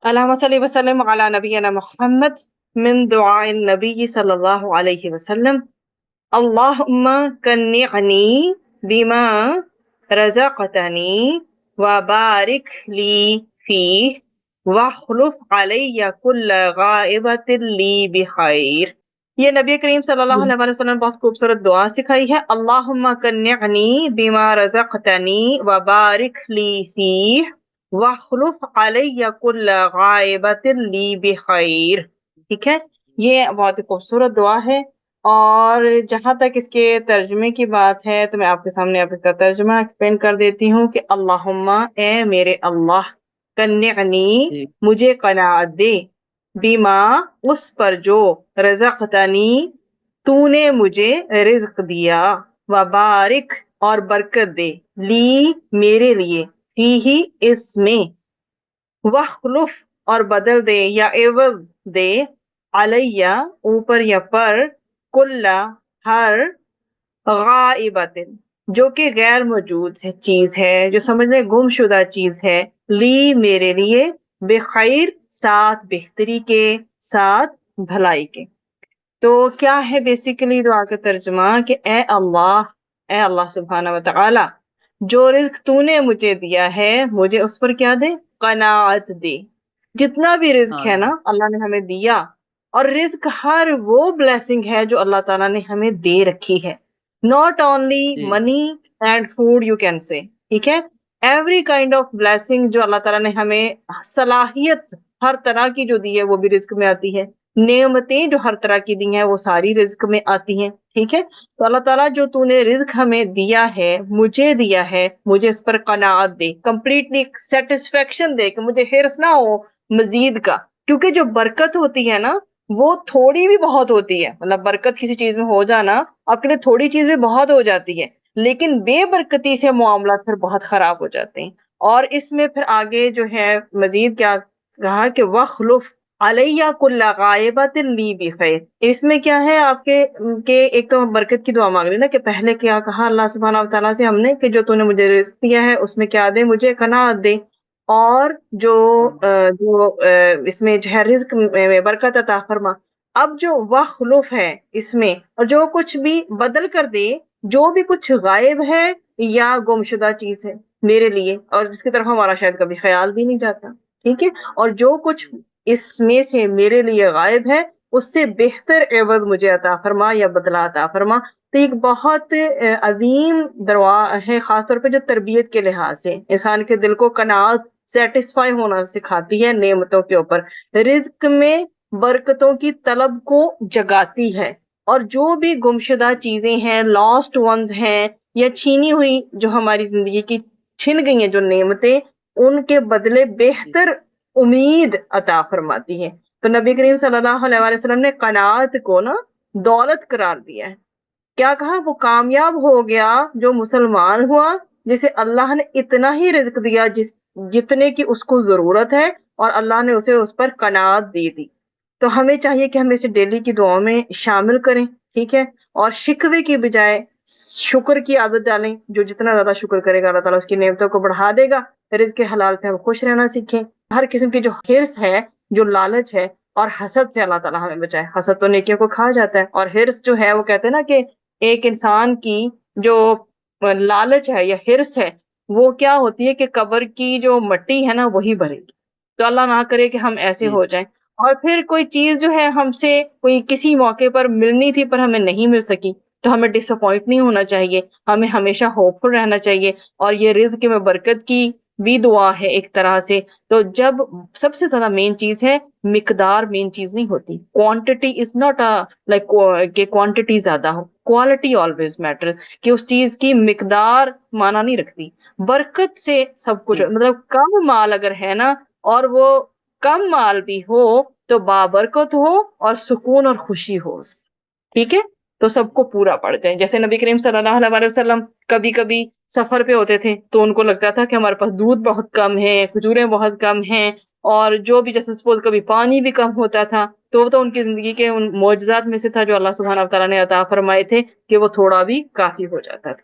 اللهم صل وسلم على نبينا محمد من دعاء النبي صلى الله عليه وسلم اللهم قنعني بما رزقتني وبارك لي فيه واخلف علي كل غائبة لي بخير۔ یہ نبی کریم صلی اللہ علیہ وسلم نے بہت خوبصورت دعا سکھائی ہے۔ اللہم قنعنی بما رزقتنی وبارک لی فیہ واخلف علی کل غائبۃ لی بخیر۔ ٹھیک ہے، یہ بہت ہی خوبصورت دعا ہے، اور جہاں تک اس کے ترجمے کی بات ہے تو میں آپ کے سامنے آپ اس کا ترجمہ ایکسپلین کر دیتی ہوں کہ اللہم، اے میرے اللہ، قنعنی، جی مجھے قناعت دے، بیما، اس پر جو، رزقتنی، تو نے مجھے رزق دیا، وبارک، اور برکت دے، لی، میرے لیے، فیہ، اس میں، وخلف، اور بدل دے یا عوض دے، علیہ، اوپر یا پر، کل، ہر، غائبت، جو کہ غیر موجود ہے چیز ہے، جو سمجھ لیں گم شدہ چیز ہے، لی، میرے لیے، بخیر، ساتھ بہتری کے، ساتھ بھلائی کے۔ تو کیا ہے بیسیکلی دعا کا ترجمہ کہ اے اللہ سبحانہ وتعالی، جو رزق تو نے مجھے دیا ہے، مجھے اس پر کیا دے؟ قناعت دے۔ جتنا بھی رزق ہاں ہے نا اللہ نے ہمیں دیا، اور رزق ہر وہ بلیسنگ ہے جو اللہ تعالیٰ نے ہمیں دے رکھی ہے، not only G money and food you can say، ٹھیک ہے، ایوری کائنڈ آف بلیسنگ جو اللہ تعالیٰ نے ہمیں، صلاحیت ہر طرح کی جو دی ہے وہ بھی رزق میں آتی ہے، نعمتیں جو ہر طرح کی دی ہیں وہ ساری رزق میں آتی ہیں، ٹھیک ہے۔ تو اللہ تعالیٰ جو تو نے رزق ہمیں دیا ہے، مجھے دیا ہے، مجھے اس پر قناعت دے، کمپلیٹلی سیٹسفیکشن دے کہ مجھے ہرس نہ ہو مزید کا، کیونکہ جو برکت ہوتی ہے نا وہ تھوڑی بھی بہت ہوتی ہے، مطلب برکت کسی چیز میں ہو جانا آپ کے لیے تھوڑی چیز بھی بہت ہو جاتی ہے، لیکن بے برکتی سے معاملات پھر بہت خراب ہو جاتے ہیں۔ اور اس میں پھر آگے جو ہے مزید کیا کہا کہ وخلف علیہ کل غائبۃ لی بخیر۔ اس میں کیا ہے آپ کے کہ ایک تو برکت کی دعا مانگ رہی نا کہ پہلے کیا کہا اللہ سبحانہ و تعالیٰ سے ہم نے کہ جو تو نے مجھے رزق دیا ہے اس میں کیا دے؟ مجھے قناعت دے، اور جو اس میں جو ہے رزق میں برکت عطا فرما۔ اب جو وخلف ہے اس میں، اور جو کچھ بھی بدل کر دے، جو بھی کچھ غائب ہے یا گمشدہ چیز ہے میرے لیے، اور جس کی طرف ہمارا شاید کبھی خیال بھی نہیں جاتا، ٹھیک ہے، اور جو کچھ اس میں سے میرے لیے غائب ہے اس سے بہتر عوض مجھے عطا فرما یا بدلہ عطا فرما۔ تو ایک بہت عظیم دعا ہے، خاص طور پہ جو تربیت کے لحاظ سے انسان کے دل کو قناعت، سیٹسفائی ہونا سکھاتی ہے نعمتوں کے اوپر، رزق میں برکتوں کی طلب کو جگاتی ہے، اور جو بھی گمشدہ چیزیں ہیں، لاسٹ ونز ہیں، یا چھینی ہوئی جو ہماری زندگی کی چھن گئی ہیں جو نعمتیں، ان کے بدلے بہتر امید عطا فرماتی ہے۔ تو نبی کریم صلی اللہ علیہ وسلم نے قناعت کو نا دولت قرار دیا ہے۔ کیا کہا؟ وہ کامیاب ہو گیا جو مسلمان ہوا جسے اللہ نے اتنا ہی رزق دیا جتنے کی اس کو ضرورت ہے، اور اللہ نے اسے اس پر قناعت دے دی۔ تو ہمیں چاہیے کہ ہم اسے ڈیلی کی دعاؤں میں شامل کریں، ٹھیک ہے، اور شکوے کی بجائے شکر کی عادت ڈالیں۔ جو جتنا زیادہ شکر کرے گا اللہ تعالیٰ اس کی نعمتوں کو بڑھا دے گا۔ رزق کے حلال پہ ہم خوش رہنا سیکھیں۔ ہر قسم کی جو حرص ہے، جو لالچ ہے، اور حسد سے اللہ تعالیٰ ہمیں بچائے۔ حسد تو نیکیوں کو کھا جاتا ہے، اور حرص جو ہے وہ کہتے ہیں نا کہ ایک انسان کی جو لالچ ہے یا حرص ہے وہ کیا ہوتی ہے کہ قبر کی جو مٹی ہے نا وہی بھرے گی۔ تو اللہ نہ کرے کہ ہم ایسے جی ہو جائیں۔ اور پھر کوئی چیز جو ہے ہم سے کوئی کسی موقع پر ملنی تھی پر ہمیں نہیں مل سکی تو ہمیں ڈس اپوائنٹ نہیں ہونا چاہیے، ہمیں ہمیشہ ہوپ فل رہنا چاہیے۔ اور یہ رزق میں برکت کی بھی دعا ہے ایک طرح سے۔ تو جب سب سے زیادہ مین چیز ہے، مقدار مین چیز نہیں ہوتی، کوانٹٹی از ناٹ لائک کہ کوانٹٹی زیادہ ہو، کوالٹی آلویز میٹر، کہ اس چیز کی مقدار معنی نہیں رکھتی۔ برکت سے سب کچھ، جی مطلب کم مال اگر ہے نا، اور وہ کم مال بھی ہو تو بابرکت ہو اور سکون اور خوشی ہو، ٹھیک ہے، تو سب کو پورا پڑ جائے۔ جیسے نبی کریم صلی اللہ علیہ وسلم کبھی کبھی سفر پہ ہوتے تھے تو ان کو لگتا تھا کہ ہمارے پاس دودھ بہت کم ہے، کھجوریں بہت کم ہیں، اور جو بھی جیسے سپوز کبھی پانی بھی کم ہوتا تھا، تو وہ تو ان کی زندگی کے ان معجزات میں سے تھا جو اللہ سبحانہ و تعالیٰ نے عطا فرمائے تھے کہ وہ تھوڑا بھی کافی ہو جاتا تھا۔